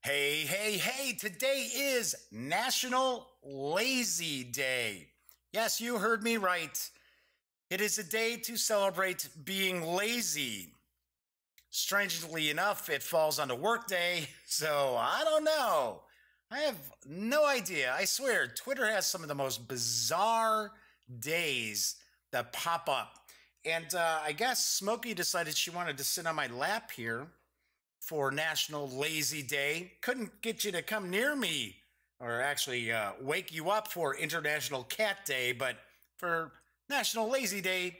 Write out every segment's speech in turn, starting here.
Hey, hey, hey, today is National Lazy Day. Yes, you heard me right. It is a day to celebrate being lazy. Strangely enough, it falls on a work day, so I don't know. I have no idea. I swear, Twitter has some of the most bizarre days that pop up. And I guess Smokey decided she wanted to sit on my lap here for National Lazy Day. Couldn't get you to come near me or actually wake you up for International Cat Day, but for National Lazy Day,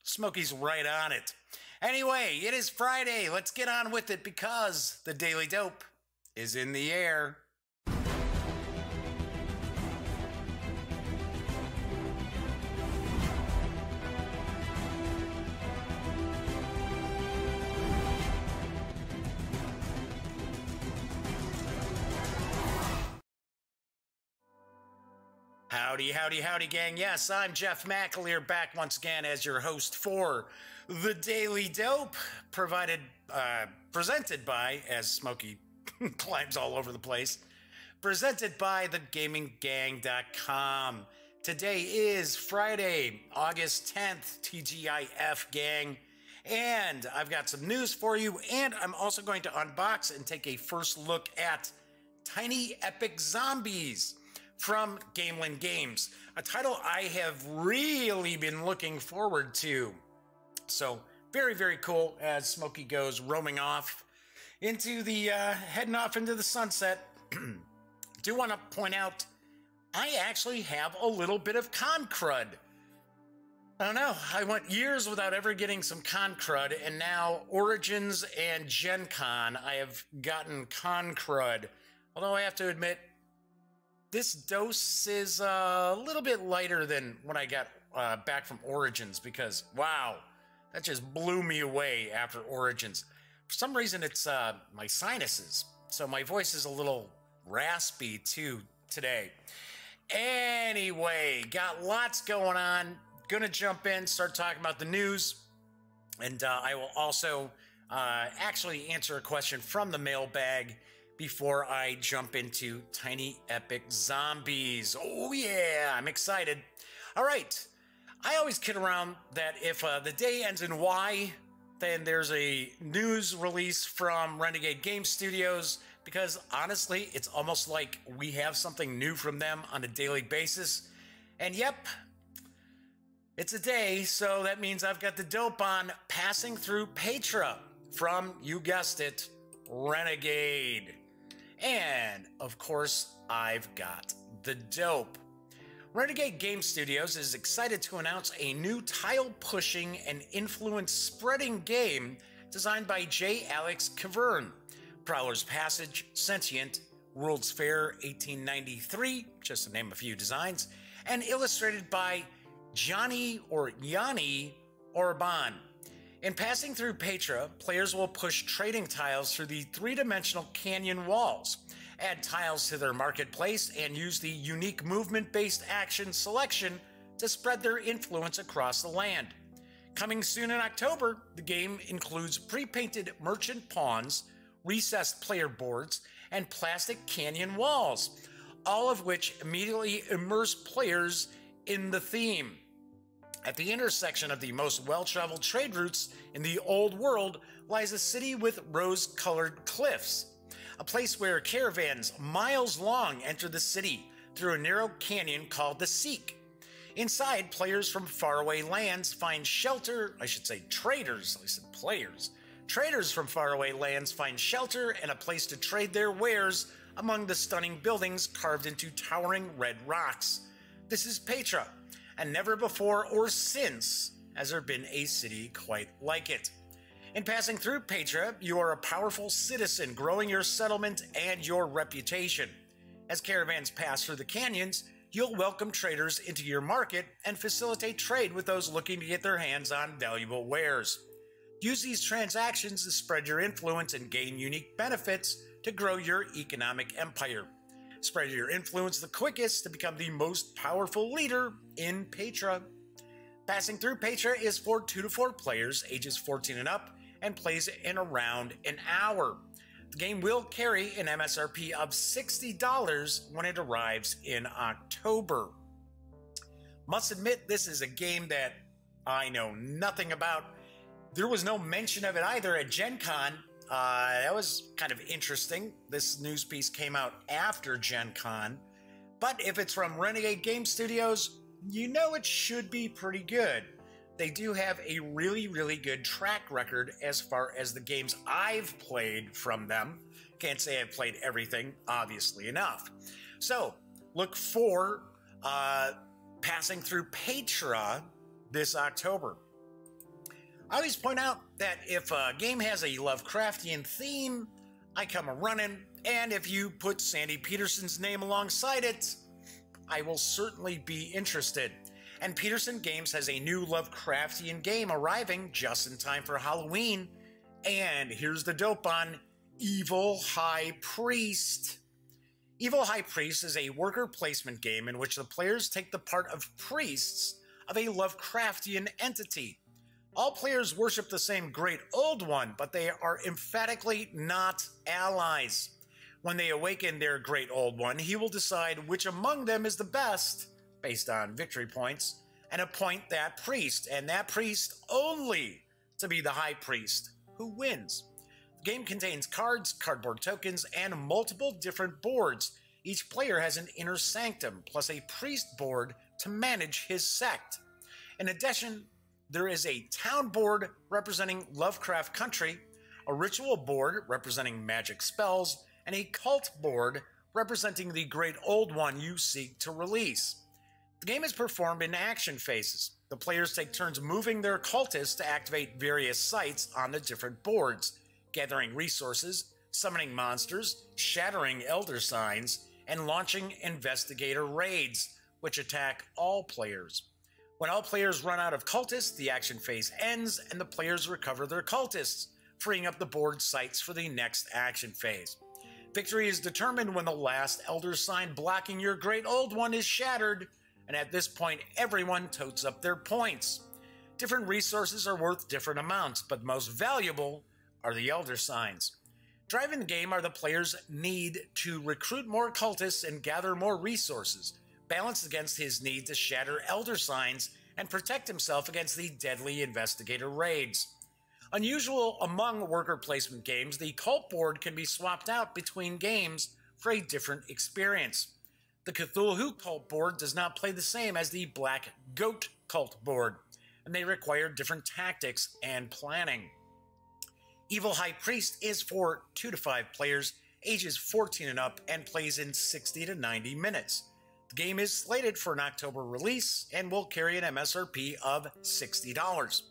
Smokey's right on it. Anyway, it is Friday. Let's get on with it because the Daily Dope is in the air. Howdy, howdy, howdy, gang. Yes, I'm Jeff McAleer, back once again as your host for the Daily Dope, presented by, as Smokey climbs all over the place, presented by thegaminggang.com. Today is Friday, August 10th, TGIF, gang. And I've got some news for you, and I'm also going to unbox and take a first look at Tiny Epic Zombies from Gamelyn Games, a title I have really been looking forward to. So very, very cool as Smokey goes roaming off into the, heading off into the sunset. Do want to point out, I actually have a little bit of con crud. I don't know, I went years without ever getting some con crud, and now Origins and Gen Con, I have gotten con crud. Although I have to admit, this dose is a little bit lighter than when I got back from Origins because, wow, that just blew me away after Origins. For some reason, it's my sinuses, so my voice is a little raspy too today. Anyway, got lots going on. Gonna jump in, start talking about the news, and I will also actually answer a question from the mailbag before I jump into Tiny Epic Zombies. Oh yeah, I'm excited. All right, I always kid around that if the day ends in Y, then there's a news release from Renegade Game Studios, because honestly, it's almost like we have something new from them on a daily basis. And yep, it's a day, so that means I've got the dope on Passing Through Petra from, you guessed it, Renegade. And, of course, I've got the dope. Renegade Game Studios is excited to announce a new tile-pushing and influence-spreading game designed by J. Alex Cavern. Prowler's Passage, Sentient, World's Fair 1893, just to name a few designs, and illustrated by Yanni Orban. In Passing Through Petra, players will push trading tiles through the three-dimensional canyon walls, add tiles to their marketplace, and use the unique movement-based action selection to spread their influence across the land. Coming soon in October, the game includes pre-painted merchant pawns, recessed player boards, and plastic canyon walls, all of which immediately immerse players in the theme. At the intersection of the most well-traveled trade routes in the old world lies a city with rose-colored cliffs, a place where caravans miles long enter the city through a narrow canyon called the Seek. Inside, players from faraway lands find shelter, traders, I said players. Traders from faraway lands find shelter and a place to trade their wares among the stunning buildings carved into towering red rocks. This is Petra, and never before or since has there been a city quite like it. In Passing Through Petra, you are a powerful citizen growing your settlement and your reputation. As caravans pass through the canyons, you'll welcome traders into your market and facilitate trade with those looking to get their hands on valuable wares. Use these transactions to spread your influence and gain unique benefits to grow your economic empire. Spread your influence the quickest to become the most powerful leader in Petra. Passing Through Petra is for 2 to 4 players, ages 14 and up, and plays in around an hour. The game will carry an MSRP of $60 when it arrives in October. Must admit, this is a game that I know nothing about. There was no mention of it either at Gen Con. That was kind of interesting. This news piece came out after Gen Con. But if it's from Renegade Game Studios, you know it should be pretty good. They do have a really, really good track record as far as the games I've played from them. Can't say I've played everything, obviously enough. So, look for passing through Petra this October. I always point out that if a game has a Lovecraftian theme, I come a-running, and if you put Sandy Petersen's name alongside it, I will certainly be interested. And Petersen Games has a new Lovecraftian game arriving just in time for Halloween, and here's the dope on Evil High Priest. Evil High Priest is a worker placement game in which the players take the part of priests of a Lovecraftian entity. All players worship the same Great Old One, but they are emphatically not allies. When they awaken their Great Old One, he will decide which among them is the best, based on victory points, and appoint that priest, and that priest only, to be the High Priest, who wins. The game contains cards, cardboard tokens, and multiple different boards. Each player has an inner sanctum, plus a priest board to manage his sect. In addition, there is a town board representing Lovecraft Country, a ritual board representing magic spells, and a cult board representing the Great Old One you seek to release. The game is performed in action phases. The players take turns moving their cultists to activate various sites on the different boards, gathering resources, summoning monsters, shattering elder signs, and launching investigator raids, which attack all players. When all players run out of cultists, the action phase ends and the players recover their cultists, freeing up the board sites for the next action phase. Victory is determined when the last elder sign blocking your Great Old One is shattered, and at this point everyone totes up their points. Different resources are worth different amounts, but most valuable are the elder signs. Driving the game are the player's need to recruit more cultists and gather more resources, balanced against his need to shatter elder signs and protect himself against the deadly investigator raids. Unusual among worker placement games, the cult board can be swapped out between games for a different experience. The Cthulhu cult board does not play the same as the Black Goat cult board, and they require different tactics and planning. Evil High Priest is for 2 to 5 players, ages 14 and up, and plays in 60 to 90 minutes. The game is slated for an October release and will carry an MSRP of $60.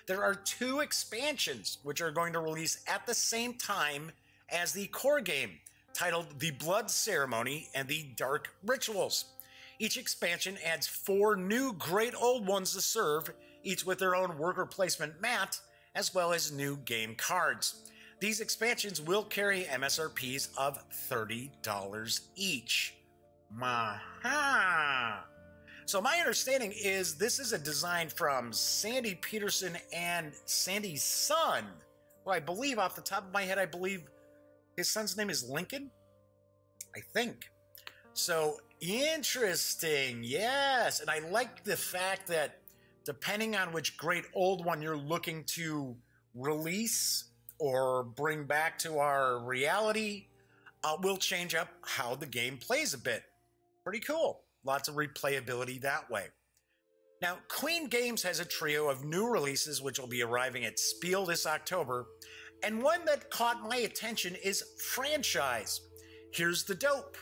There are 2 expansions which are going to release at the same time as the core game, titled The Blood Ceremony and The Dark Rituals. Each expansion adds 4 new Great Old Ones to serve, each with their own worker placement mat, as well as new game cards. These expansions will carry MSRPs of $30 each. Maha! So my understanding is this is a design from Sandy Petersen and Sandy's son, who I believe, off the top of my head, I believe his son's name is Lincoln, I think. So interesting, yes. And I like the fact that depending on which Great Old One you're looking to release or bring back to our reality, will change up how the game plays a bit. Pretty cool. Lots of replayability that way. Now, Quined Games has a trio of new releases which will be arriving at Spiel this October, and one that caught my attention is Franchise. Here's the dope.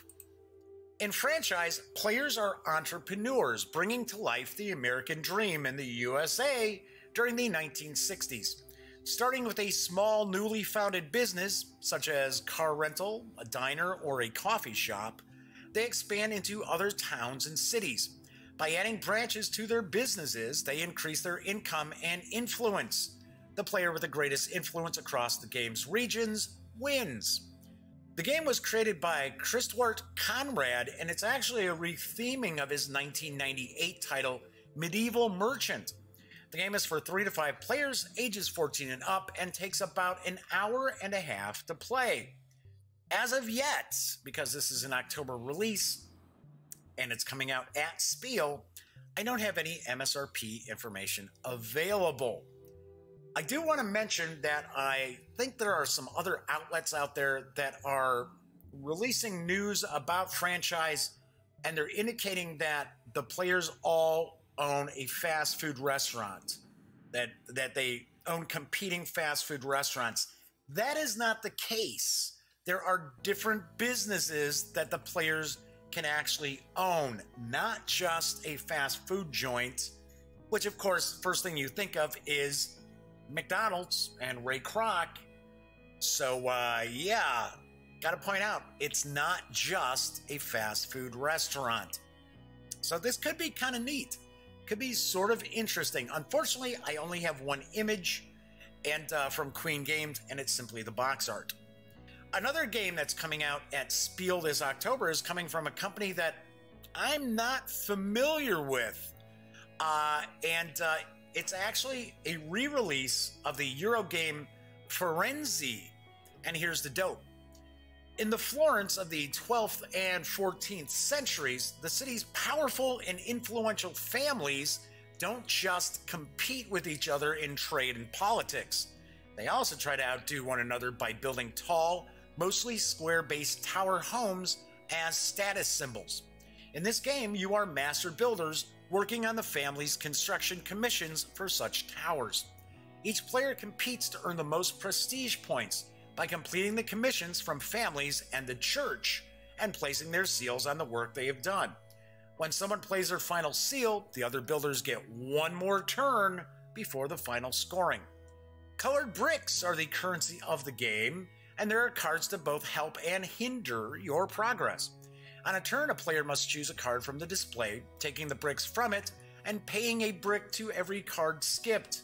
In Franchise, players are entrepreneurs bringing to life the American dream in the USA during the 1960s. Starting with a small, newly founded business, such as car rental, a diner, or a coffee shop, they expand into other towns and cities. By adding branches to their businesses, they increase their income and influence. The player with the greatest influence across the game's regions wins. The game was created by Christwart Conrad, and it's actually a retheming of his 1998 title, Medieval Merchant. The game is for 3 to 5 players, ages 14 and up, and takes about an hour and a half to play. As of yet, because this is an October release and it's coming out at Spiel, I don't have any MSRP information available. I do want to mention that I think there are some other outlets out there that are releasing news about franchise, and they're indicating that the players all own a fast food restaurant, that they own competing fast food restaurants. That is not the case. There are different businesses that the players can actually own, not just a fast food joint, which of course, first thing you think of is McDonald's and Ray Kroc. So yeah, gotta point out, it's not just a fast food restaurant. So this could be kind of neat. Could be sort of interesting. Unfortunately, I only have one image and from Quined Games, and it's simply the box art. Another game that's coming out at Spiel this October is coming from a company that I'm not familiar with. It's actually a re-release of the Euro game Firenze. And here's the dope. In the Florence of the 12th and 14th centuries, the city's powerful and influential families don't just compete with each other in trade and politics. They also try to outdo one another by building tall, mostly square-based tower homes as status symbols. In this game, you are master builders working on the family's construction commissions for such towers. Each player competes to earn the most prestige points by completing the commissions from families and the church and placing their seals on the work they have done. When someone plays their final seal, the other builders get one more turn before the final scoring. Colored bricks are the currency of the game, and there are cards to both help and hinder your progress. On a turn, a player must choose a card from the display, taking the bricks from it, and paying a brick to every card skipped.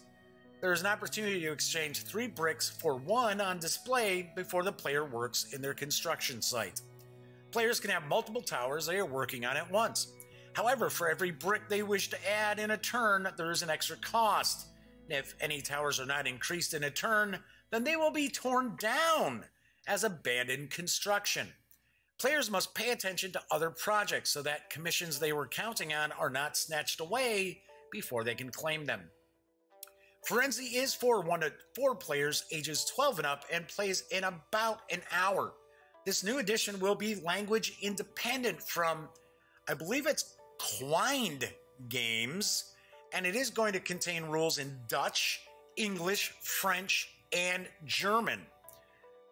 There is an opportunity to exchange 3 bricks for 1 on display before the player works in their construction site. Players can have multiple towers they are working on at once. However, for every brick they wish to add in a turn, there is an extra cost. And if any towers are not increased in a turn, then they will be torn down as abandoned construction. Players must pay attention to other projects so that commissions they were counting on are not snatched away before they can claim them. Firenze is for 1 to 4 players ages 12 and up and plays in about an hour. This new edition will be language independent from, I believe it's Quined Games, and it is going to contain rules in Dutch, English, French, and German.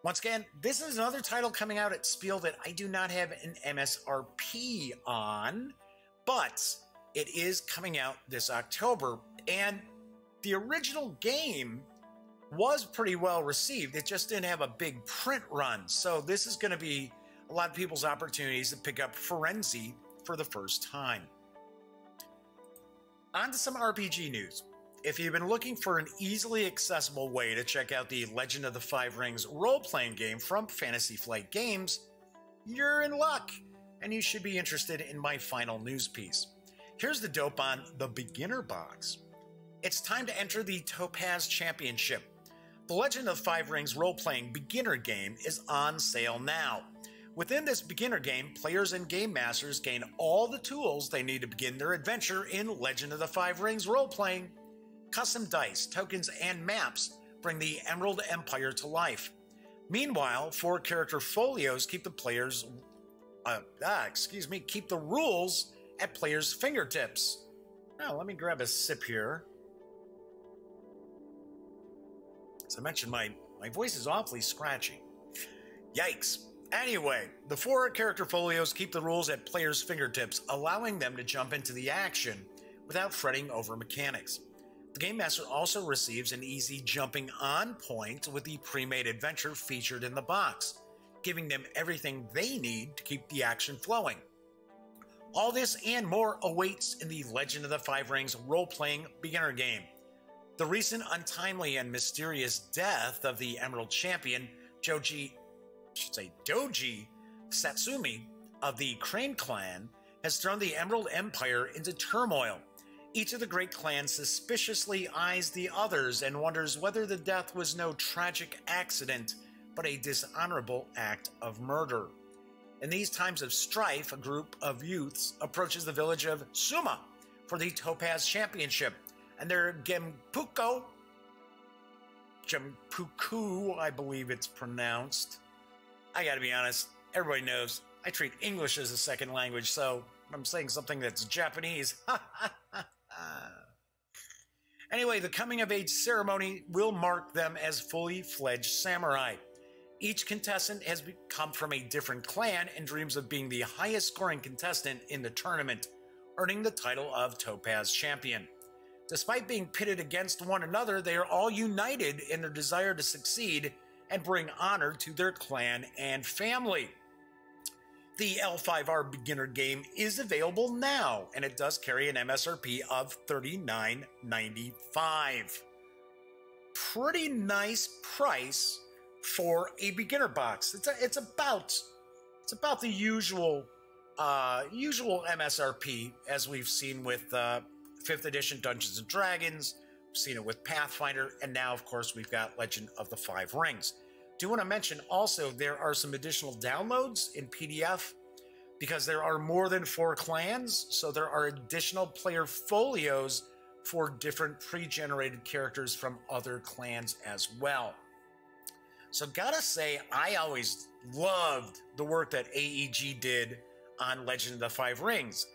Once again, this is another title coming out at Spiel that I do not have an MSRP on, but it is coming out this October, and the original game was pretty well received. It just didn't have a big print run, so this is going to be a lot of people's opportunities to pick up Firenze for the first time. On to some RPG news. If you've been looking for an easily accessible way to check out the Legend of the Five Rings role-playing game from Fantasy Flight Games, you're in luck, and you should be interested in my final news piece. Here's the dope on the beginner box. It's time to enter the Topaz Championship. The Legend of the Five Rings role-playing beginner game is on sale now. Within this beginner game, players and game masters gain all the tools they need to begin their adventure in Legend of the Five Rings role-playing. Custom dice, tokens, and maps bring the Emerald Empire to life. Meanwhile, 4 character folios keep the rules at players' fingertips. Now, let me grab a sip here. As I mentioned, my voice is awfully scratchy. Yikes. Anyway, the 4 character folios keep the rules at players' fingertips, allowing them to jump into the action without fretting over mechanics. The Game Master also receives an easy jumping on point with the pre-made adventure featured in the box, giving them everything they need to keep the action flowing. All this and more awaits in the Legend of the Five Rings role-playing beginner game. The recent untimely and mysterious death of the Emerald Champion, Doji Satsumi of the Crane Clan, has thrown the Emerald Empire into turmoil. Each of the great clans suspiciously eyes the others and wonders whether the death was no tragic accident, but a dishonorable act of murder. In these times of strife, a group of youths approaches the village of Suma for the Topaz Championship, and their Gempuku, I believe it's pronounced. I gotta be honest, everybody knows I treat English as a second language, so I'm saying something that's Japanese. Anyway, the coming of age ceremony will mark them as fully fledged samurai. Each contestant has come from a different clan and dreams of being the highest scoring contestant in the tournament, earning the title of Topaz Champion. Despite being pitted against one another, they are all united in their desire to succeed and bring honor to their clan and family. The L5R beginner game is available now, and it does carry an MSRP of $39.95. Pretty nice price for a beginner box. It's about the usual MSRP as we've seen with 5th edition Dungeons and Dragons. We've seen it with Pathfinder, and now of course we've got Legend of the Five Rings. Do want to mention also there are some additional downloads in PDF because there are more than 4 clans, so there are additional player folios for different pre-generated characters from other clans as well. So gotta say, I always loved the work that AEG did on Legend of the Five Rings.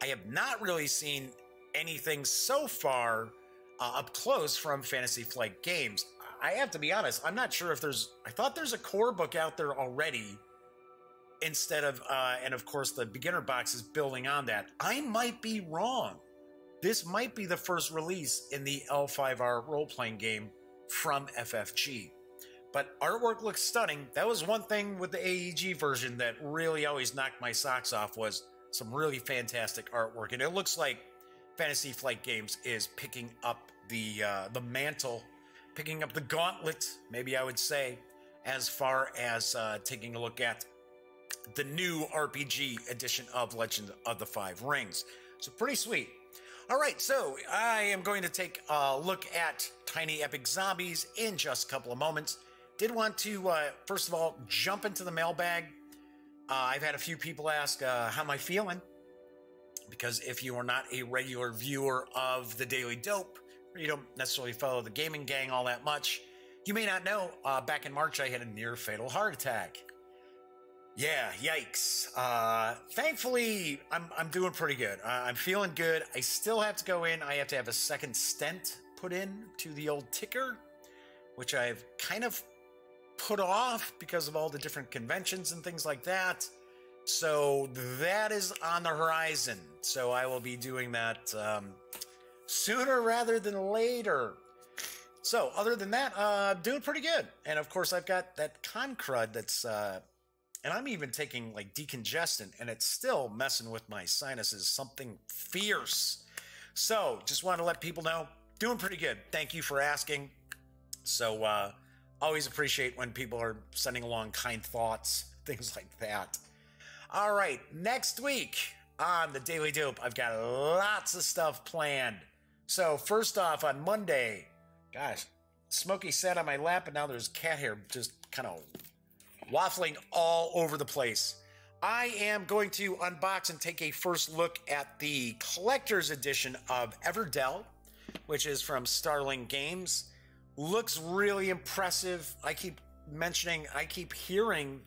I have not really seen anything so far up close from Fantasy Flight Games. I have to be honest, I'm not sure if I thought there's a core book out there already instead of, and of course the beginner box is building on that. I might be wrong. This might be the first release in the L5R role-playing game from FFG. But artwork looks stunning. That was one thing with the AEG version that really always knocked my socks off, was some really fantastic artwork. And it looks like Fantasy Flight Games is picking up the mantle, picking up the gauntlet, maybe I would say, as far as taking a look at the new RPG edition of Legend of the Five Rings. So pretty sweet. All right, so I am going to take a look at Tiny Epic Zombies in just a couple of moments. Did want to, first of all, jump into the mailbag. I've had a few people ask, how am I feeling? Because if you are not a regular viewer of the Daily Dope, or you don't necessarily follow the gaming gang all that much, you may not know, back in March, I had a near fatal heart attack. Yeah, yikes. Thankfully, I'm doing pretty good. I'm feeling good. I still have to go in. I have to have a second stent put in to the old ticker, which I've kind of put off because of all the different conventions and things like that. So that is on the horizon. So I will be doing that sooner rather than later. So other than that, doing pretty good. And of course, I've got that con crud that's, and I'm even taking like decongestant, and it's still messing with my sinuses, something fierce. So just want to let people know, doing pretty good. Thank you for asking. So always appreciate when people are sending along kind thoughts, things like that. All right, next week on the Daily Dope, I've got lots of stuff planned. So first off, on Monday, gosh, Smokey sat on my lap, and now there's cat hair just kind of waffling all over the place. I am going to unbox and take a first look at the collector's edition of Everdell, which is from Starling Games. Looks really impressive. I keep hearing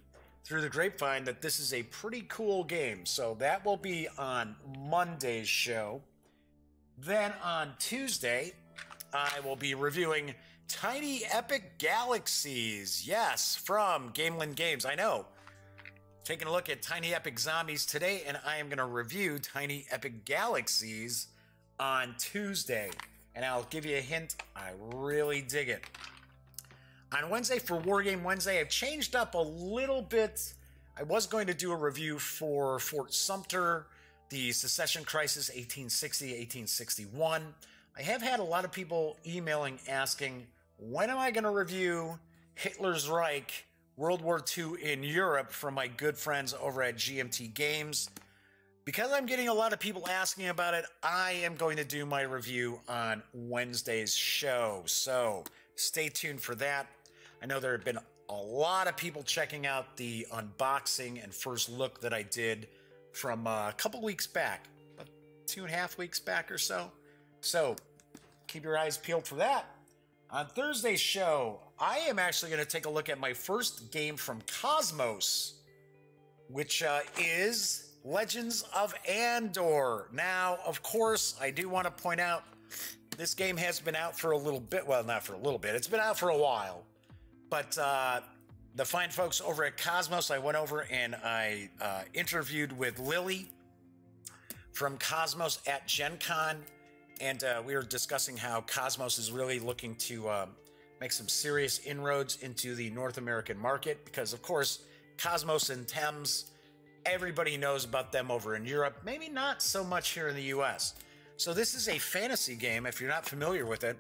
through the grapevine that this is a pretty cool game. So that will be on Monday's show. Then on Tuesday, I will be reviewing Tiny Epic Galaxies. Yes, from Gamelyn Games. I know. Taking a look at Tiny Epic Zombies today, and I am going to review Tiny Epic Galaxies on Tuesday. And I'll give you a hint, I really dig it. On Wednesday, for Wargame Wednesday, I've changed up a little bit. I was going to do a review for Fort Sumter, the Secession Crisis 1860-1861. I have had a lot of people emailing asking, when am I going to review Hitler's Reich, World War II in Europe, from my good friends over at GMT Games? Because I'm getting a lot of people asking about it, I am going to do my review on Wednesday's show. So stay tuned for that. I know there have been a lot of people checking out the unboxing and first look that I did from a couple weeks back, about 2.5 weeks back or so. So keep your eyes peeled for that. On Thursday's show, I am actually going to take a look at my first game from Cosmos, which is Legends of Andor. Now, of course, I do want to point out this game has been out for a little bit. Well, not for a little bit. It's been out for a while. But the fine folks over at Cosmos, I went over and I interviewed with Lily from Cosmos at Gen Con. And we were discussing how Cosmos is really looking to make some serious inroads into the North American market. Because, of course, Cosmos and Thames, everybody knows about them over in Europe. Maybe not so much here in the US. So this is a fantasy game, if you're not familiar with it.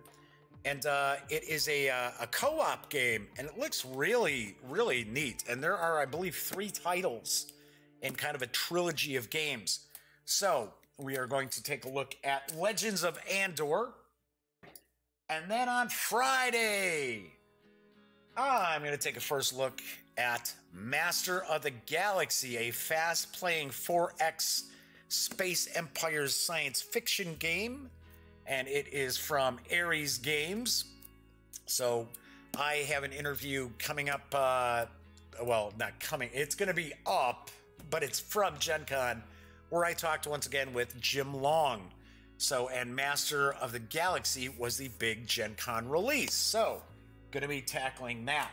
And it is a co-op game, and it looks really, really neat. And there are, I believe, 3 titles in kind of a trilogy of games. So we are going to take a look at Legends of Andor. And then on Friday, I'm going to take a first look at Master of the Galaxy, a fast-playing 4X Space Empires science fiction game. And it is from Ares Games. So I have an interview coming up, well, not coming, it's going to be up, but it's from Gen Con, where I talked once again with Jim Long. So, and Master of the Galaxy was the big Gen Con release. So, going to be tackling that.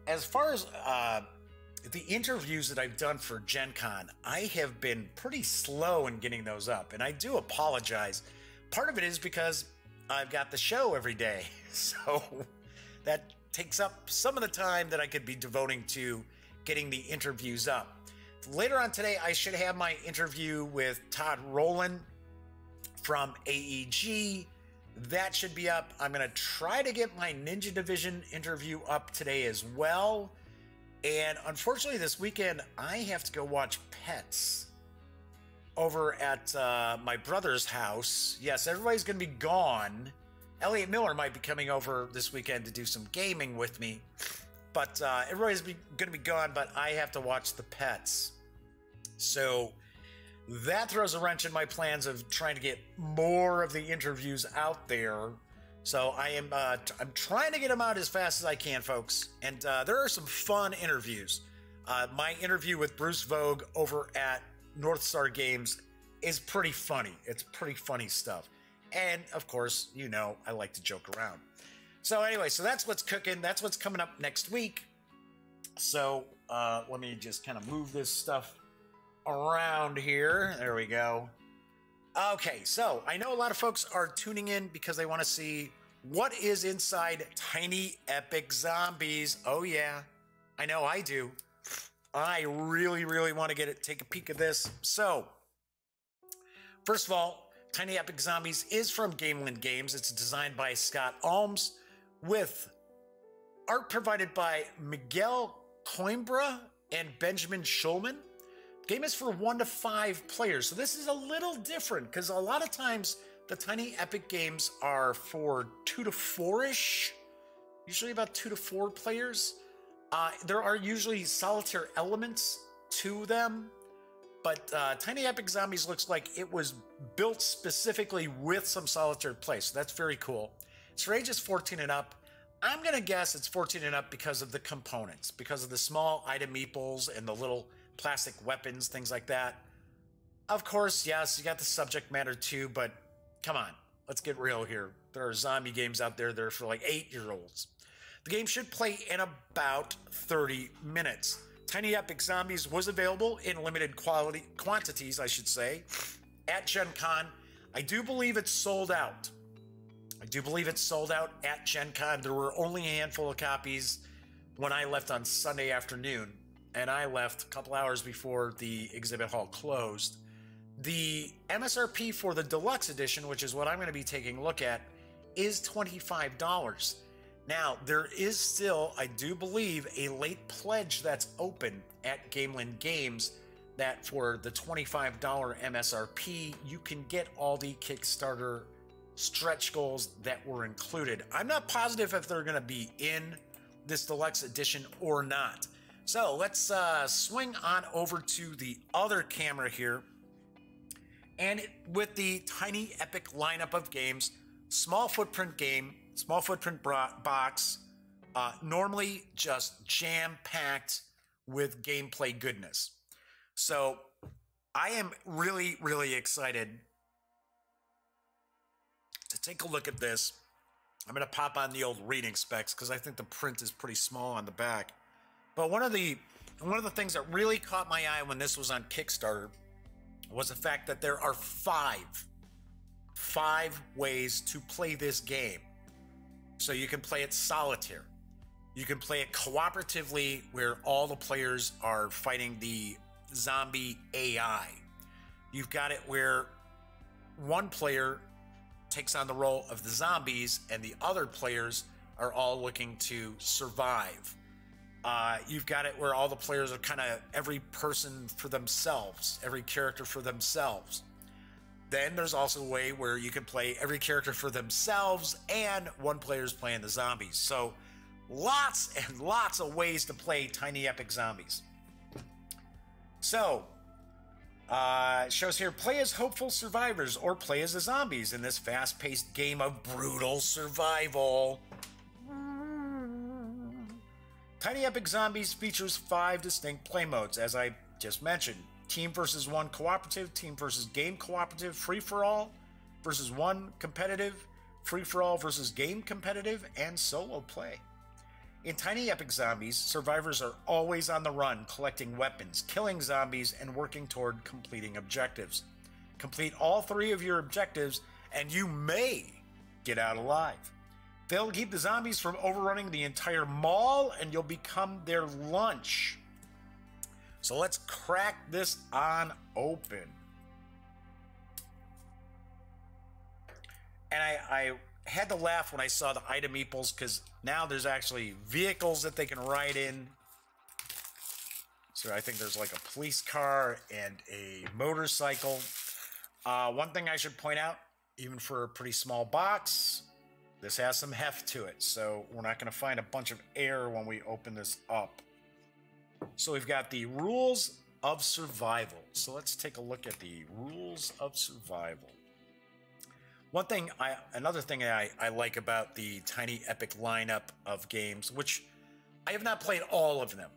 As far as the interviews that I've done for Gen Con, I have been pretty slow in getting those up, and I do apologize. Part of it is because I've got the show every day, so that takes up some of the time that I could be devoting to getting the interviews up. Later on today, I should have my interview with Todd Rowland from AEG. That should be up. I'm going to try to get my Ninja Division interview up today as well. And unfortunately, this weekend, I have to go watch Pets over at my brother's house. Yes, everybody's going to be gone. Elliot Miller might be coming over this weekend to do some gaming with me. But everybody's going to be gone, but I have to watch the Pets. So that throws a wrench in my plans of trying to get more of the interviews out there. So I'm trying to get them out as fast as I can, folks. And there are some fun interviews. My interview with Bruce Vogue over at North Star Games is pretty funny. It's pretty funny stuff. And, of course, you know, I like to joke around. So anyway, so that's what's cooking. That's what's coming up next week. So let me just kind of move this stuff around here. There we go. Okay, so I know a lot of folks are tuning in because they want to see what is inside Tiny Epic Zombies. Oh, yeah. I know I do. I really, really want to take a peek at this. So, first of all, Tiny Epic Zombies is from Gamelyn Games. It's designed by Scott Alms with art provided by Miguel Coimbra and Benjamin Schulman. The game is for 1 to 5 players. So this is a little different because a lot of times the Tiny Epic games are for 2 to 4-ish, usually about 2 to 4 players. There are usually solitaire elements to them, but Tiny Epic Zombies looks like it was built specifically with some solitaire play, so that's very cool. Its range is 14 and up. I'm going to guess it's 14 and up because of the components, because of the small item meeples and the little plastic weapons, things like that. Of course, yes, you got the subject matter too, but come on, let's get real here. There are zombie games out there that are for like 8-year-olds. The game should play in about 30 minutes. Tiny Epic Zombies was available in limited quantities, I should say, at Gen Con. I do believe it's sold out. At Gen Con. There were only a handful of copies when I left on Sunday afternoon, and I left a couple hours before the exhibit hall closed. The MSRP for the deluxe edition, which is what I'm going to be taking a look at, is $25. Now, there is still, I do believe, a late pledge that's open at Gamelyn Games that for the $25 MSRP, you can get all the Kickstarter stretch goals that were included. I'm not positive if they're going to be in this deluxe edition or not. So let's swing on over to the other camera here. And with the Tiny Epic lineup of games, small footprint game, small footprint box, normally just jam-packed with gameplay goodness. So I am really, really excited to take a look at this. I'm going to pop on the old reading specs because I think the print is pretty small on the back. But one of the things that really caught my eye when this was on Kickstarter was the fact that there are five ways to play this game. So you can play it solitaire. You can play it cooperatively, where all the players are fighting the zombie AI. You've got it where one player takes on the role of the zombies and the other players are all looking to survive. You've got it where all the players are kind of every person for themselves, every character for themselves. Then there's also a way where you can play every character for themselves and one player's playing the zombies. So lots and lots of ways to play Tiny Epic Zombies. So, it shows here, play as hopeful survivors or play as the zombies in this fast-paced game of brutal survival. Tiny Epic Zombies features 5 distinct play modes, as I just mentioned. Team versus 1 cooperative, team versus game cooperative, free-for-all versus 1 competitive, free-for-all versus game competitive, and solo play. In Tiny Epic Zombies, survivors are always on the run, collecting weapons, killing zombies, and working toward completing objectives. Complete all 3 of your objectives, and you may get out alive. Fail to keep the zombies from overrunning the entire mall, and you'll become their lunch. So let's crack this on open. And I had to laugh when I saw the item meeples, because now there's actually vehicles that they can ride in. So I think there's like a police car and a motorcycle. One thing I should point out, even for a pretty small box, this has some heft to it. So we're not going to find a bunch of air when we open this up. So we've got the rules of survival. So let's take a look at the rules of survival. Another thing I like about the Tiny Epic lineup of games, which I have not played all of them.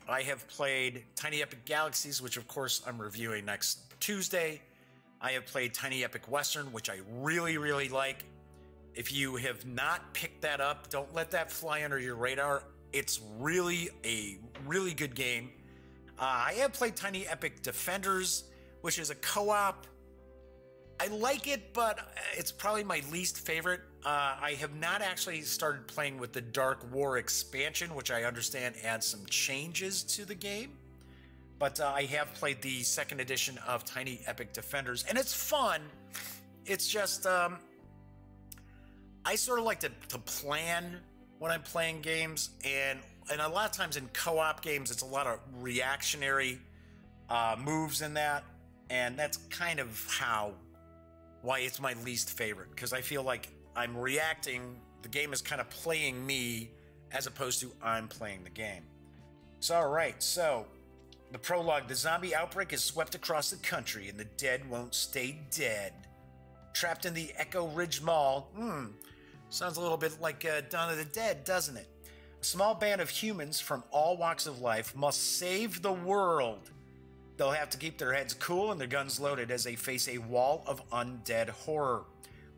I have played Tiny Epic Galaxies, which of course I'm reviewing next Tuesday. I have played Tiny Epic Western, which I really, really like. If you have not picked that up, don't let that fly under your radar. It's really a really good game. I have played Tiny Epic Defenders, which is a co-op. I like it, but it's probably my least favorite. I have not actually started playing with the Dark War expansion, which I understand adds some changes to the game. But I have played the 2nd edition of Tiny Epic Defenders, and it's fun. It's just, I sort of like to plan when I'm playing games, and a lot of times in co-op games, it's a lot of reactionary moves in that, and that's kind of why it's my least favorite, because I feel like I'm reacting, the game is kind of playing me, as opposed to I'm playing the game. So, alright, so, the prologue, the zombie outbreak is swept across the country, and the dead won't stay dead. Trapped in the Echo Ridge Mall, sounds a little bit like Dawn of the Dead, doesn't it? A small band of humans from all walks of life must save the world. They'll have to keep their heads cool and their guns loaded as they face a wall of undead horror.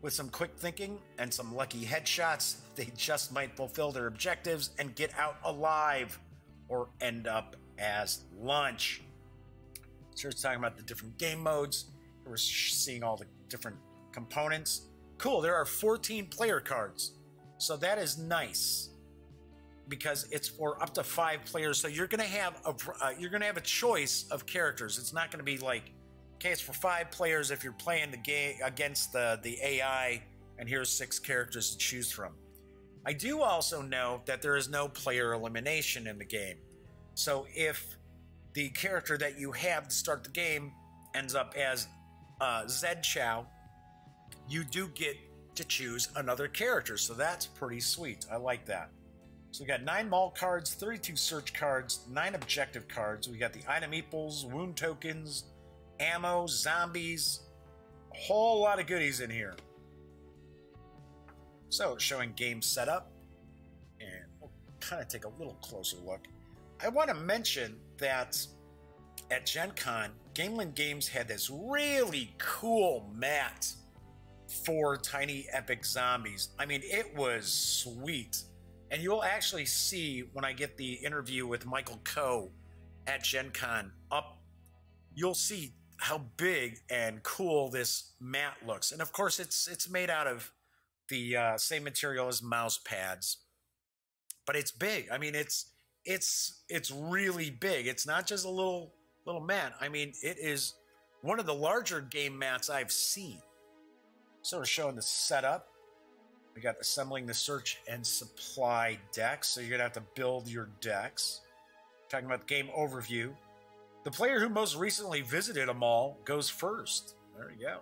With some quick thinking and some lucky headshots, they just might fulfill their objectives and get out alive, or end up as lunch. So it's talking about the different game modes. We're seeing all the different components. Cool, there are 14 player cards. So that is nice, because it's for up to 5 players. So you're gonna have a choice of characters. It's not gonna be like, okay, it's for 5 players if you're playing the game against the AI, and here's 6 characters to choose from. I do also know that there is no player elimination in the game. So if the character that you have to start the game ends up as Zed Chow, you do get to choose another character. So that's pretty sweet. I like that. So we got 9 mall cards, 32 search cards, 9 objective cards. We got the item meeples, wound tokens, ammo, zombies, a whole lot of goodies in here. So it's showing game setup, and we'll kind of take a little closer look. I want to mention that at Gen Con, Gamelyn Games had this really cool mat for Tiny Epic Zombies. I mean, it was sweet. And you'll actually see when I get the interview with Michael Coe at Gen Con up, you'll see how big and cool this mat looks. And of course, it's made out of the same material as mouse pads, but it's big. I mean, it's really big. It's not just a little mat. I mean, it is one of the larger game mats I've seen. So we're showing the setup. We got assembling the search and supply decks. So you're going to have to build your decks. Talking about the game overview. The player who most recently visited a mall goes first. There you go.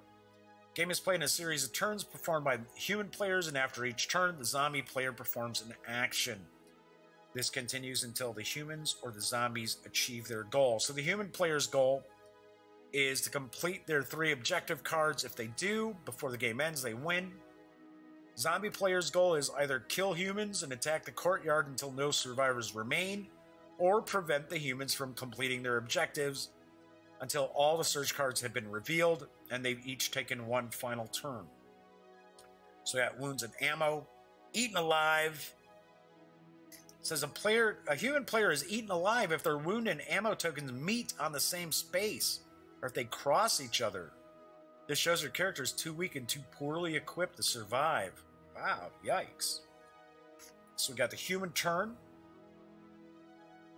Game is played in a series of turns performed by human players, and after each turn, the zombie player performs an action. This continues until the humans or the zombies achieve their goal. So the human player's goal is to complete their 3 objective cards. If they do, before the game ends, they win. Zombie player's goal is either kill humans and attack the courtyard until no survivors remain, or prevent the humans from completing their objectives until all the search cards have been revealed and they've each taken 1 final turn. So we got wounds and ammo. Eaten alive. It says a human player is eaten alive if their wound and ammo tokens meet on the same space, or if they cross each other. This shows your character is too weak and too poorly equipped to survive. Wow, yikes. So we got the human turn.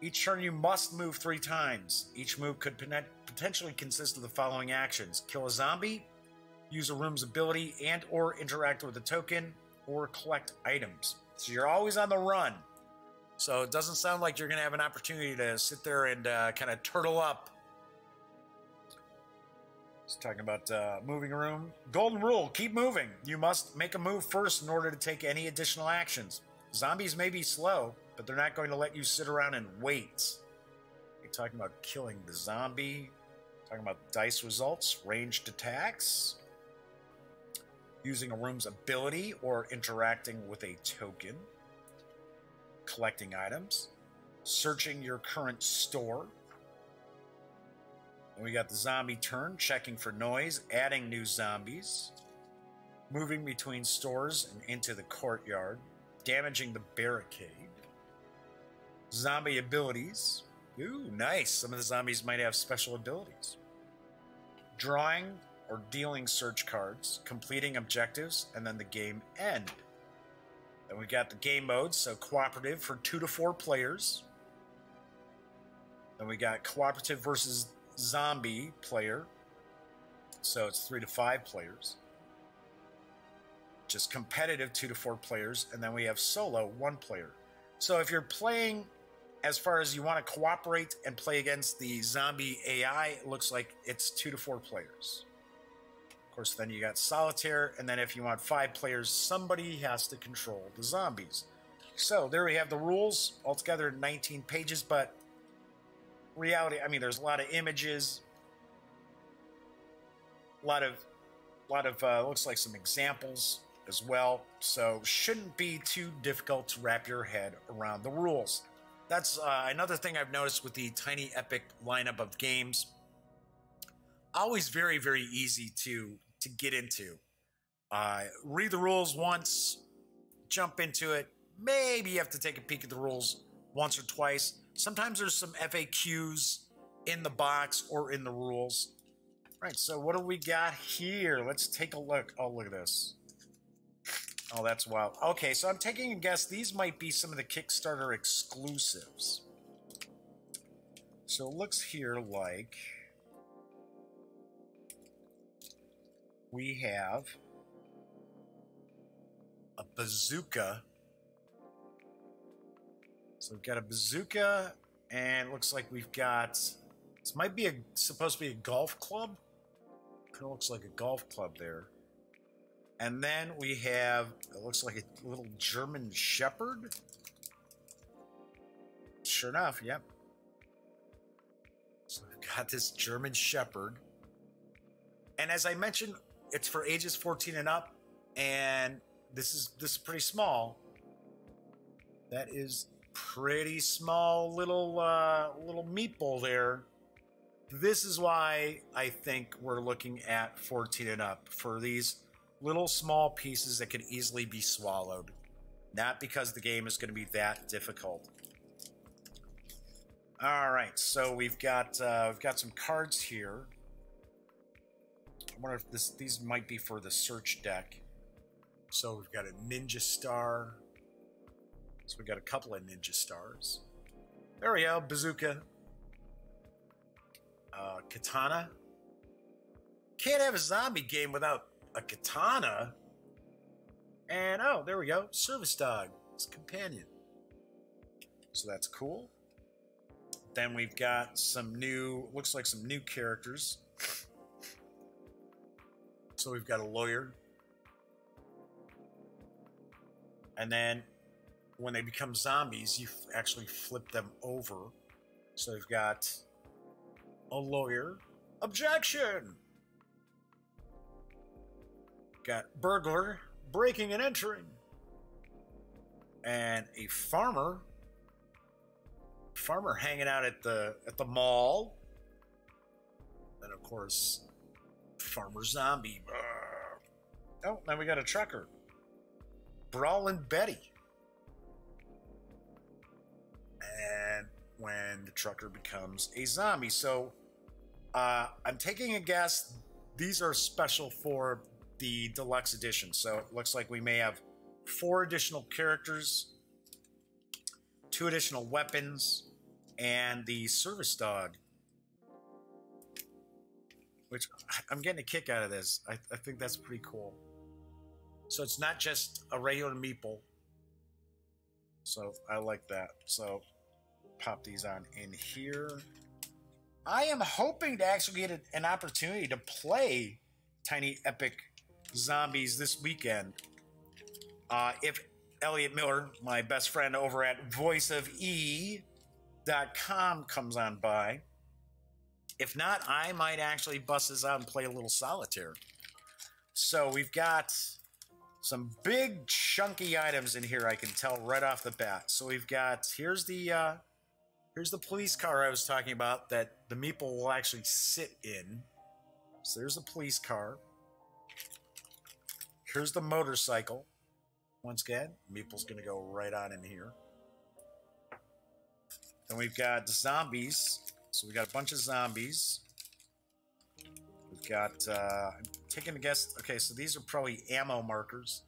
Each turn you must move 3 times. Each move could potentially consist of the following actions. Kill a zombie, use a room's ability, and or interact with a token, or collect items. So you're always on the run. So it doesn't sound like you're going to have an opportunity to sit there and kind of turtle up. It's talking about moving a room. Golden rule, keep moving. You must make a move first in order to take any additional actions. Zombies may be slow, but they're not going to let you sit around and wait. You're talking about killing the zombie. Talking about dice results, ranged attacks. Using a room's ability or interacting with a token. Collecting items. Searching your current store. And we got the zombie turn, checking for noise, adding new zombies, moving between stores and into the courtyard, damaging the barricade. Zombie abilities. Ooh, nice. Some of the zombies might have special abilities. Drawing or dealing search cards, completing objectives, and then the game end. Then we got the game modes, so cooperative for 2 to 4 players. Then we got cooperative versus zombie player, so it's 3 to 5 players. Just competitive 2 to 4 players, and then we have solo 1 player. So if you're playing as far as you want to cooperate and play against the zombie AI, it looks like it's 2 to 4 players. Of course, then you got solitaire, and then if you want 5 players, somebody has to control the zombies. So there we have the rules, altogether 19 pages, but reality, I mean, there's a lot of images, a lot of looks like some examples as well, so shouldn't be too difficult to wrap your head around the rules. That's another thing I've noticed with the Tiny Epic lineup of games. Always very, very easy to get into. Read the rules once, jump into it. Maybe you have to take a peek at the rules once or twice. Sometimes there's some FAQs in the box or in the rules. All right, so what do we got here? Let's take a look. Oh, look at this. Oh, that's wild. Okay, so I'm taking a guess. These might be some of the Kickstarter exclusives. So it looks here like we have a bazooka. So we've got a bazooka, and it looks like we've got, this might be supposed to be a golf club. It looks like a golf club there. And then we have, it looks like a little German Shepherd. sure enough, yep. So we've got this German Shepherd. And as I mentioned, it's for ages 14 and up. And this is pretty small. That is pretty small little meatball there. This is why I think we're looking at 14 and up for these little small pieces that could easily be swallowed. Not because the game is going to be that difficult. All right, so we've got some cards here. I wonder if these might be for the search deck. So we've got a Ninja Star. So we've got a couple of Ninja Stars. There we go, Bazooka. Katana. Can't have a zombie game without a katana. And oh, there we go, Service Dog. It's a companion. So that's cool. Then we've got some new, looks like some new characters. So we've got a lawyer. And then when they become zombies, you actually flip them over. So we've got a lawyer. Objection! Got burglar, breaking and entering. And a farmer. Farmer hanging out at the mall. And of course, Farmer Zombie. Oh, now we got a trucker. Brawlin' Betty. And when the trucker becomes a zombie. So I'm taking a guess these are special for the deluxe edition. So it looks like we may have 4 additional characters, 2 additional weapons, and the service dog. Which I'm getting a kick out of this. I think that's pretty cool. So it's not just a regular meeple. So I like that. So pop these on in here. I am hoping to actually get an opportunity to play Tiny Epic Zombies this weekend. If Elliot Miller, my best friend over at voiceofe.com, comes on by. If not, I might actually bust this out and play a little solitaire. So we've got some big chunky items in here, I can tell right off the bat. So we've got, here's the police car I was talking about that the meeple will actually sit in. So there's the police car. Here's the motorcycle. Once again, meeple's going to go right on in here. Then we've got zombies. So we got a bunch of zombies. We've got, I'm taking a guess. Okay, so these are probably ammo markers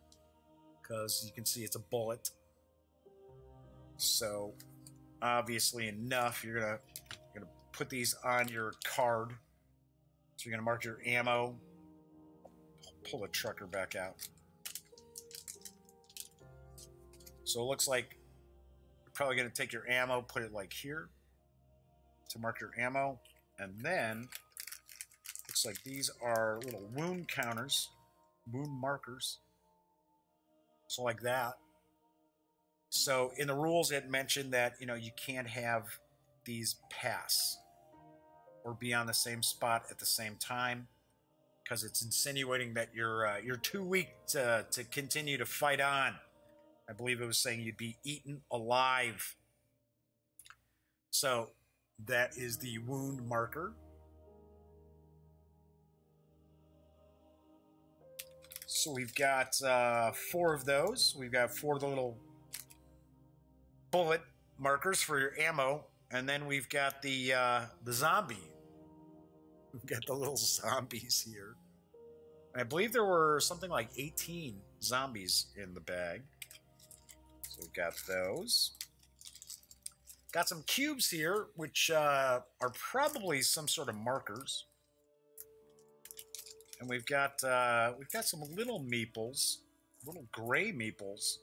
because you can see it's a bullet. So obviously enough, you're gonna put these on your card. So you're gonna mark your ammo. Pull the trucker back out. So it looks like you're probably gonna take your ammo, put it like here to mark your ammo, and then looks like these are little wound counters, wound markers. So like that. So in the rules, it mentioned that, you know, you can't have these pass or be on the same spot at the same time because it's insinuating that you're too weak to continue to fight on. I believe it was saying you'd be eaten alive. So that is the wound marker. So we've got 4 of those. We've got 4 of the little bullet markers for your ammo, and then we've got the zombie. We've got the little zombies here. I believe there were something like 18 zombies in the bag. So we've got those. Got some cubes here, which are probably some sort of markers. And we've got some little meeples, little gray meeples.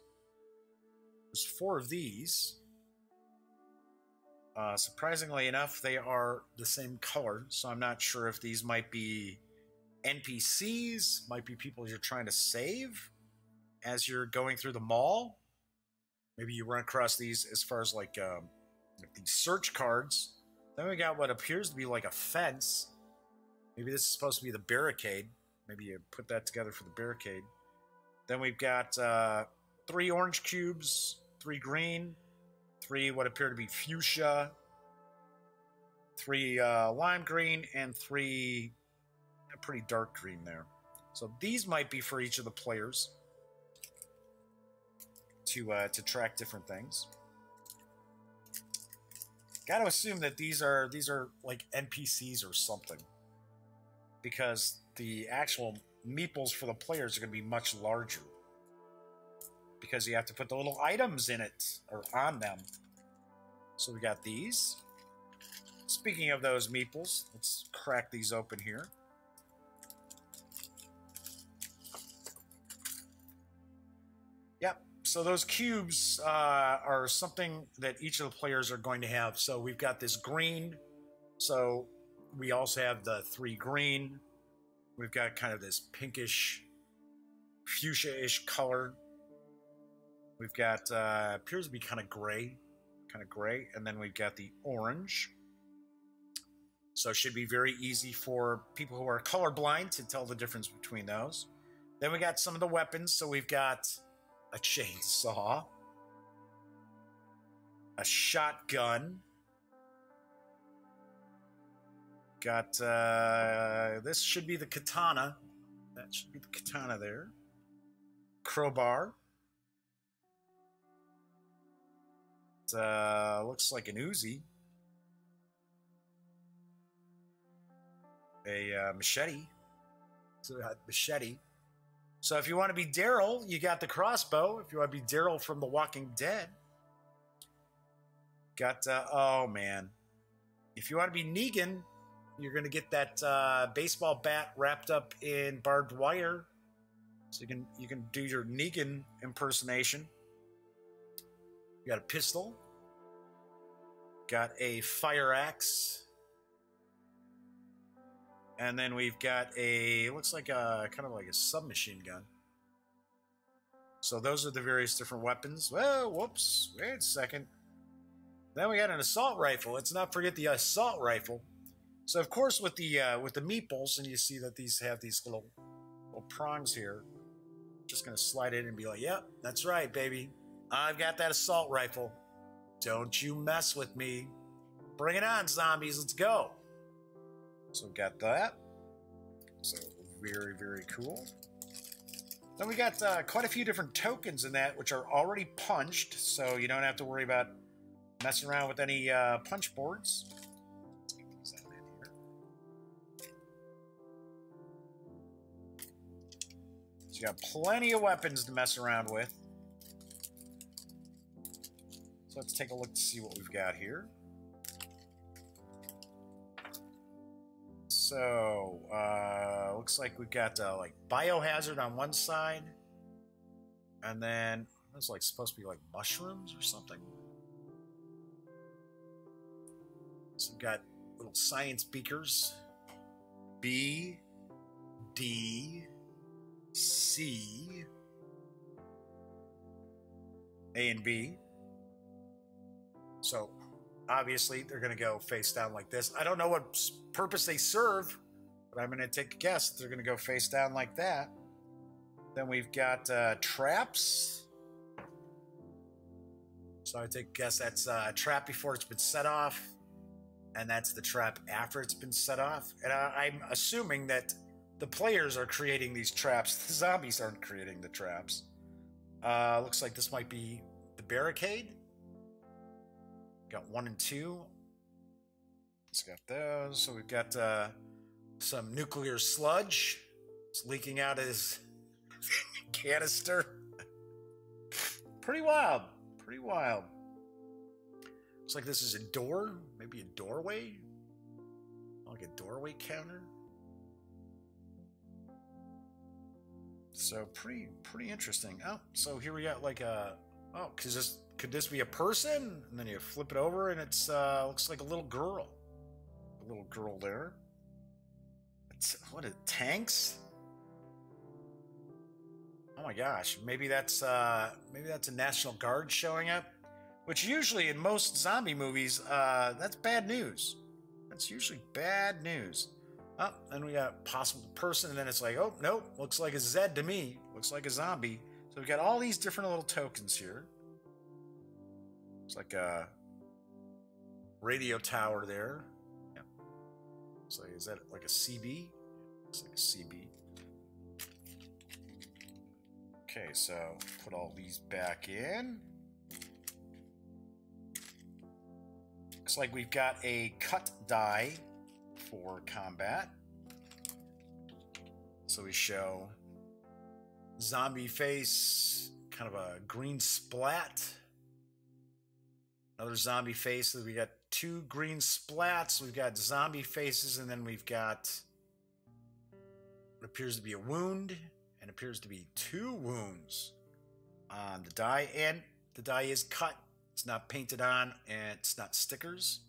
There's 4 of these. Surprisingly enough, they are the same color, so I'm not sure if these might be NPCs, might be people you're trying to save as you're going through the mall. Maybe you run across these as far as like These search cards. Then we got what appears to be like a fence. Maybe this is supposed to be the barricade. Maybe you put that together for the barricade. Then we've got 3 orange cubes, 3 green, 3 what appear to be fuchsia, 3 lime green, and 3 pretty dark green there. So these might be for each of the players to track different things. Got to assume that these are like NPCs or something, because the actual meeples for the players are going to be much larger, because you have to put the little items in it or on them. So we got these. Speaking of those meeples, let's crack these open here. Yep. So those cubes are something that each of the players are going to have. So we've got this green. So we also have the 3 green. We've got kind of this pinkish, fuchsia-ish color. We've got, appears to be kind of gray. And then we've got the orange. So it should be very easy for people who are colorblind to tell the difference between those. Then we got some of the weapons. So we've got a chainsaw, a shotgun, got this should be the katana. That should be the katana there. Crowbar. It looks like an Uzi. A machete. So machete. So if you want to be Daryl, you got the crossbow. If you want to be Daryl from The Walking Dead, got oh man. If you want to be Negan, you're gonna get that baseball bat wrapped up in barbed wire, so you can do your Negan impersonation. You got a pistol. Got a fire axe. And then we've got a, looks like a, kind of like a submachine gun. So those are the various different weapons. Well, whoops, wait a second. Then we got an assault rifle. Let's not forget the assault rifle. So of course with the meeples, and you see that these have these little prongs here. Just gonna slide in and be like, yep, that's right, baby. I've got that assault rifle. Don't you mess with me. Bring it on, zombies, let's go. So we got that. So very, very cool. Then we got quite a few different tokens in that, which are already punched, so you don't have to worry about messing around with any punch boards. Let's get these out in here. So you got plenty of weapons to mess around with. So let's take a look to see what we've got here. So, looks like we've got like biohazard on one side, and then it's like supposed to be like mushrooms or something. So we've got little science beakers. B, D, C, A, and B. So obviously they're going to go face down like this. I don't know what purpose they serve, but I'm going to take a guess that they're going to go face down like that. Then we've got traps. So I take a guess that's a trap before it's been set off, and that's the trap after it's been set off. And I'm assuming that the players are creating these traps. The zombies aren't creating the traps. Looks like this might be the barricade. Got 1 and 2. Let's got those. So we've got some nuclear sludge. It's leaking out his canister. Pretty wild. Pretty wild. Looks like this is a door. Maybe a doorway. Like a doorway counter. So pretty interesting. Oh, so here we got like a, oh, could this be a person? And then you flip it over and it's looks like a little girl. A little girl there. It's, what, tanks? Oh my gosh, maybe that's a National Guard showing up. which usually in most zombie movies, that's bad news. That's usually bad news. Oh, then we got possible person, and then it's like, oh, nope, looks like a Zed to me. Looks like a zombie. So we've got all these different little tokens here. It's like a radio tower there. Yeah. It's like, is that like a CB? It's like a CB. Okay, so put all these back in. Looks like we've got a cut die for combat. So we show zombie face, kind of a green splat. Another zombie face. So we got two green splats. We've got zombie faces, and then we've got what appears to be a wound, and appears to be two wounds on the die. And the die is cut. It's not painted on, and it's not stickers.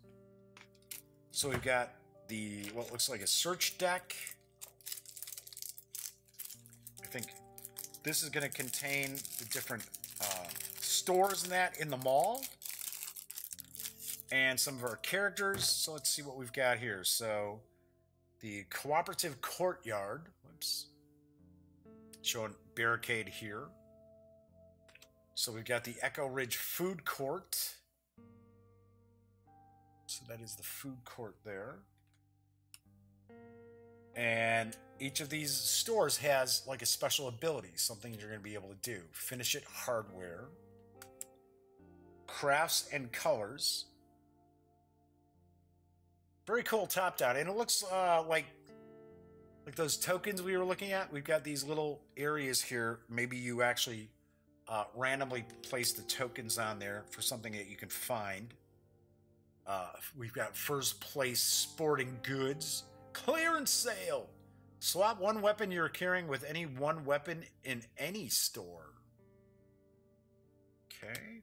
So we've got the what looks like a search deck. I think this is going to contain the different stores in that in the mall, and some of our characters. So let's see what we've got here. So the cooperative courtyard. Whoops. Showing barricade here. So we've got the Echo Ridge food court. So that is the food court there. And each of these stores has like a special ability, something you're going to be able to do. Finish it hardware. Crafts and colors. Very cool top down. And it looks like those tokens we were looking at. We've got these little areas here. Maybe you actually randomly place the tokens on there for something that you can find. We've got first place sporting goods. Clearance sale. Swap one weapon you're carrying with any one weapon in any store. Okay.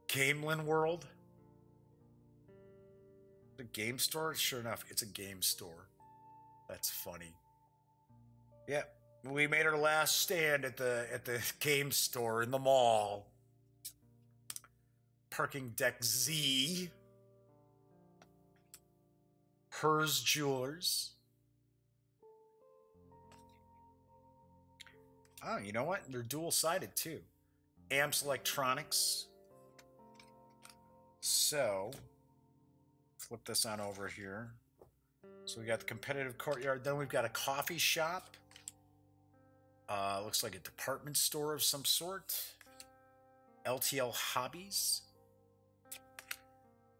Gamelyn World. The game store? Sure enough, it's a game store. That's funny. Yeah, we made our last stand at the game store in the mall. Parking deck Z. Hers Jewelers. Oh, you know what? They're dual-sided too. Amps Electronics. So, flip this on over here. So we got the competitive courtyard. Then we've got a coffee shop. Looks like a department store of some sort. LTL Hobbies.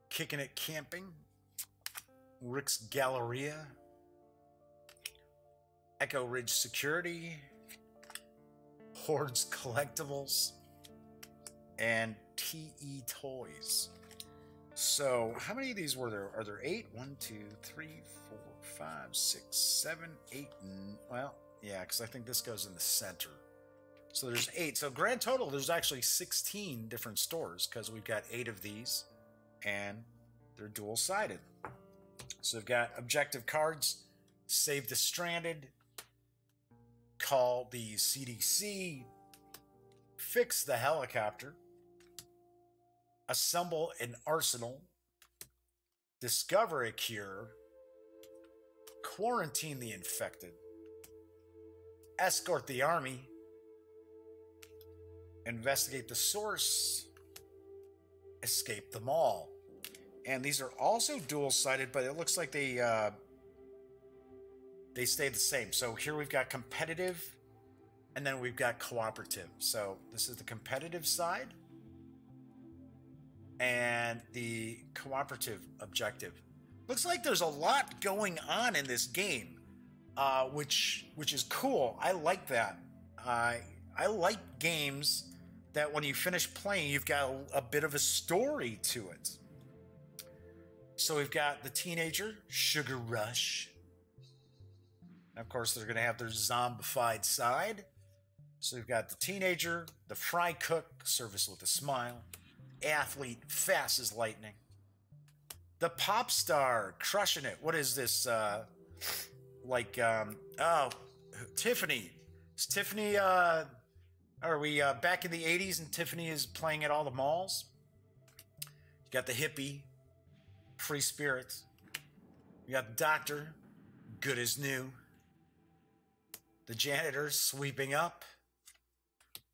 Kicking It Camping. Rick's Galleria. Echo Ridge Security. Hordes Collectibles. And TE Toys. So, how many of these were there? Are there 8? 1, 2, 3, 4, 5, 6, 7, 8. Well, yeah, because I think this goes in the center. So there's 8. So grand total, there's actually 16 different stores because we've got 8 of these, and they're dual-sided. So we've got objective cards, save the stranded, call the CDC, fix the helicopter, assemble an arsenal, discover a cure, quarantine the infected, escort the army, investigate the source, escape the mall. And these are also dual-sided, but it looks like they stay the same. So here we've got competitive, and then we've got cooperative. So this is the competitive side, and the cooperative objective. Looks like there's a lot going on in this game, which is cool. I like that. I like games that when you finish playing, you've got a bit of a story to it. So we've got the teenager, Sugar Rush. And of course, they're going to have their zombified side. So we've got the teenager, the fry cook, service with a smile, athlete, fast as lightning. The pop star, crushing it. What is this? Oh, Tiffany. Is Tiffany, Are we back in the 80s and Tiffany is playing at all the malls? You got the hippie, free spirit. You got the doctor, good as new. The janitor, sweeping up.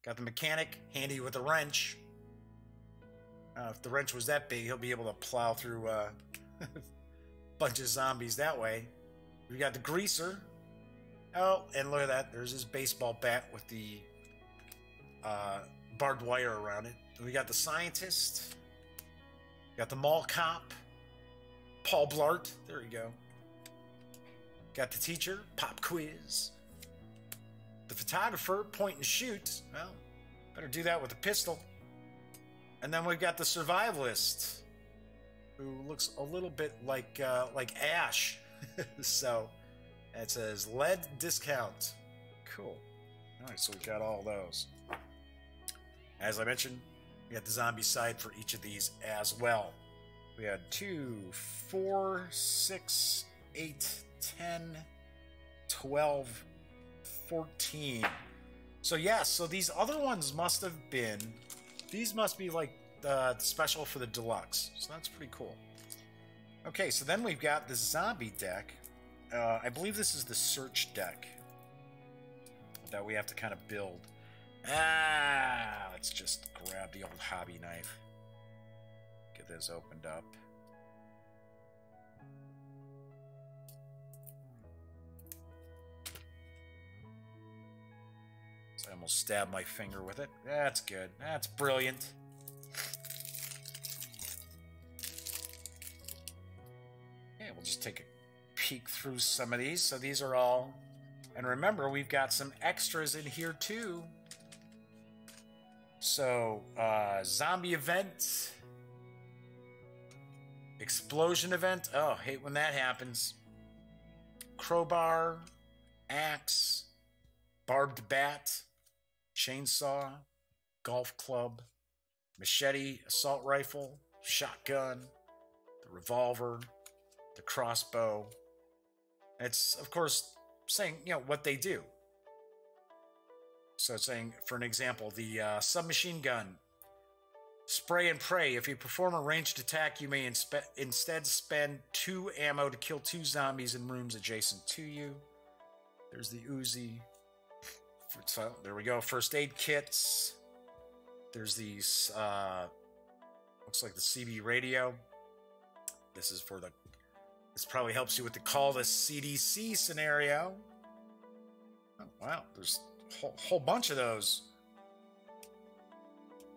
Got the mechanic, handy with a wrench. If the wrench was that big, he'll be able to plow through a bunch of zombies that way. We got the greaser. Oh, and look at that. There's his baseball bat with the barbed wire around it. We got the scientist. We got the mall cop. Paul Blart. There you go. Got the teacher. Pop quiz. The photographer. Point and shoot. Well, better do that with a pistol. And then we've got the survivalist, who looks a little bit like Ash. So it says lead discount. Cool. All right, so we've got all those. As I mentioned, we got the zombie side for each of these as well. We had 2, 4, 6, 8, 10, 12, 14. So yeah, so these other ones must have been, these must be like the special for the deluxe. So that's pretty cool. Okay, so then we've got the zombie deck. I believe this is the search deck that we have to kind of build. Let's just grab the old hobby knife. Get this opened up. So I almost stabbed my finger with it. That's good. That's brilliant. Okay, we'll just take a peek through some of these. So these are all... And remember, we've got some extras in here too. So, zombie event. Explosion event. Oh, hate when that happens. Crowbar. Axe. Barbed bat. Chainsaw. Golf club. Machete. Assault rifle. Shotgun. The revolver. The crossbow. It's, of course, saying, you know, what they do. So it's saying, for an example, the submachine gun. Spray and pray. If you perform a ranged attack, you may instead spend 2 ammo to kill 2 zombies in rooms adjacent to you. There's the Uzi. So, there we go. First aid kits. There's these, looks like the CB radio. This is for the... This probably helps you with the call the CDC scenario. Oh, wow. There's a whole bunch of those.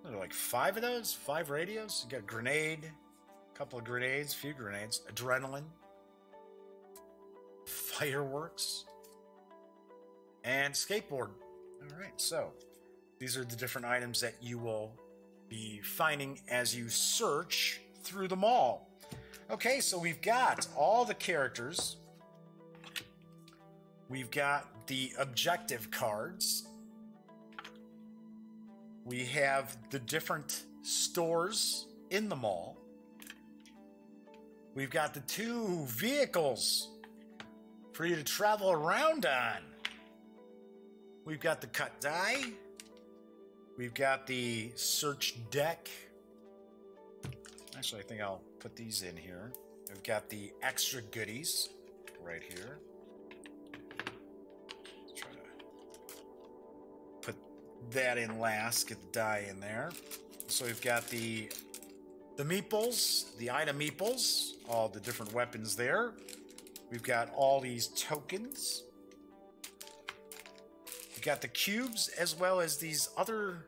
There are like 5 of those? 5 radios? You got a grenade, a couple of grenades, a few grenades, adrenaline, fireworks, and skateboard. All right, so these are the different items that you will be finding as you search through the mall. Okay, so we've got all the characters. We've got the objective cards. We have the different stores in the mall. We've got the 2 vehicles for you to travel around on. We've got the cut die. We've got the search deck. Actually, I think I'll put these in here. We've got the extra goodies right here. Let's try to put that in last, get the die in there. So we've got the meeples, the item meeples, all the different weapons there. We've got all these tokens. We've got the cubes as well as these other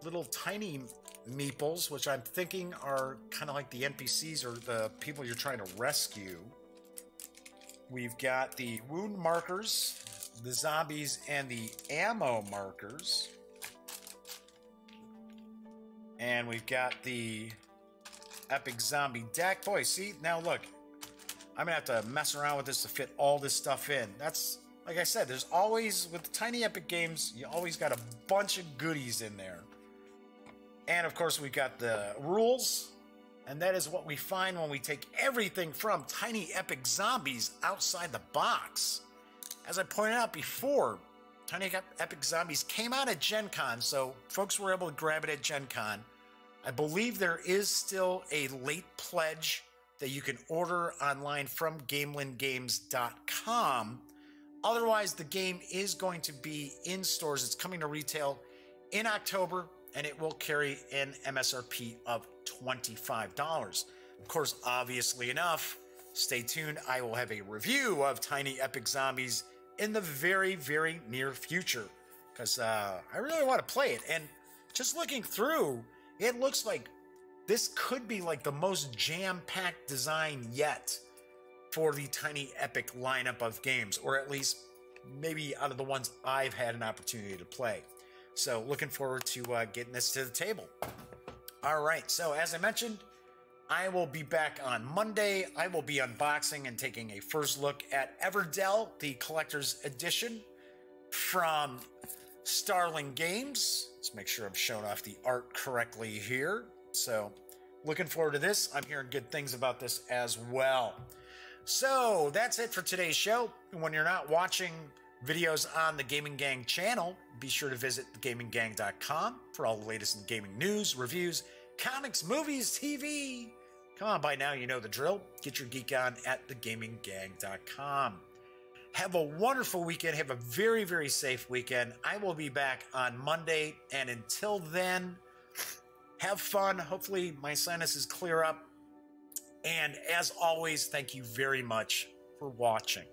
little tiny meeples, which I'm thinking are kind of like the NPCs or the people you're trying to rescue. We've got the wound markers, the zombies, and the ammo markers. And we've got the epic zombie deck. Boy, see, now look, I'm gonna have to mess around with this to fit all this stuff in. That's, like I said, there's always, with the tiny epic games, you always got a bunch of goodies in there. And of course, we've got the rules, and that is what we find when we take everything from Tiny Epic Zombies outside the box. As I pointed out before, Tiny Epic Zombies came out at Gen Con, so folks were able to grab it at Gen Con. I believe there is still a late pledge that you can order online from GamelynGames.com. Otherwise, the game is going to be in stores. It's coming to retail in October, and it will carry an MSRP of $25. Of course, obviously enough, stay tuned. I will have a review of Tiny Epic Zombies in the very, very near future, because I really want to play it. And just looking through, it looks like this could be like the most jam-packed design yet for the Tiny Epic lineup of games, or at least maybe out of the ones I've had an opportunity to play. So looking forward to getting this to the table. All right, so as I mentioned, I will be back on Monday. I will be unboxing and taking a first look at Everdell, the collector's edition from Quined Games. Let's make sure I'm showing off the art correctly here. So looking forward to this. I'm hearing good things about this as well. So that's it for today's show. And when you're not watching videos on the Gaming Gang channel, be sure to visit thegaminggang.com for all the latest in gaming news, reviews, comics, movies, TV. Come on, by now you know the drill. Get your geek on at thegaminggang.com. Have a wonderful weekend. Have a very, very safe weekend. I will be back on Monday. And until then, have fun. Hopefully my sinuses clear up. And as always, thank you very much for watching.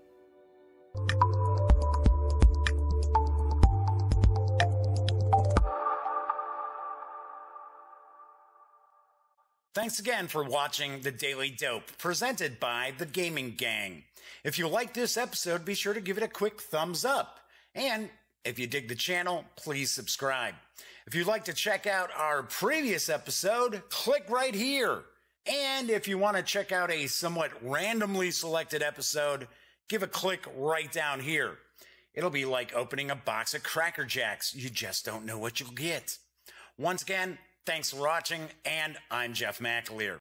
Thanks again for watching The Daily Dope, presented by The Gaming Gang. If you like this episode, be sure to give it a quick thumbs up. And if you dig the channel, please subscribe. If you'd like to check out our previous episode, click right here. And if you want to check out a somewhat randomly selected episode, give a click right down here. It'll be like opening a box of Cracker Jacks. You just don't know what you'll get. Once again, thanks for watching, and I'm Jeff McAleer.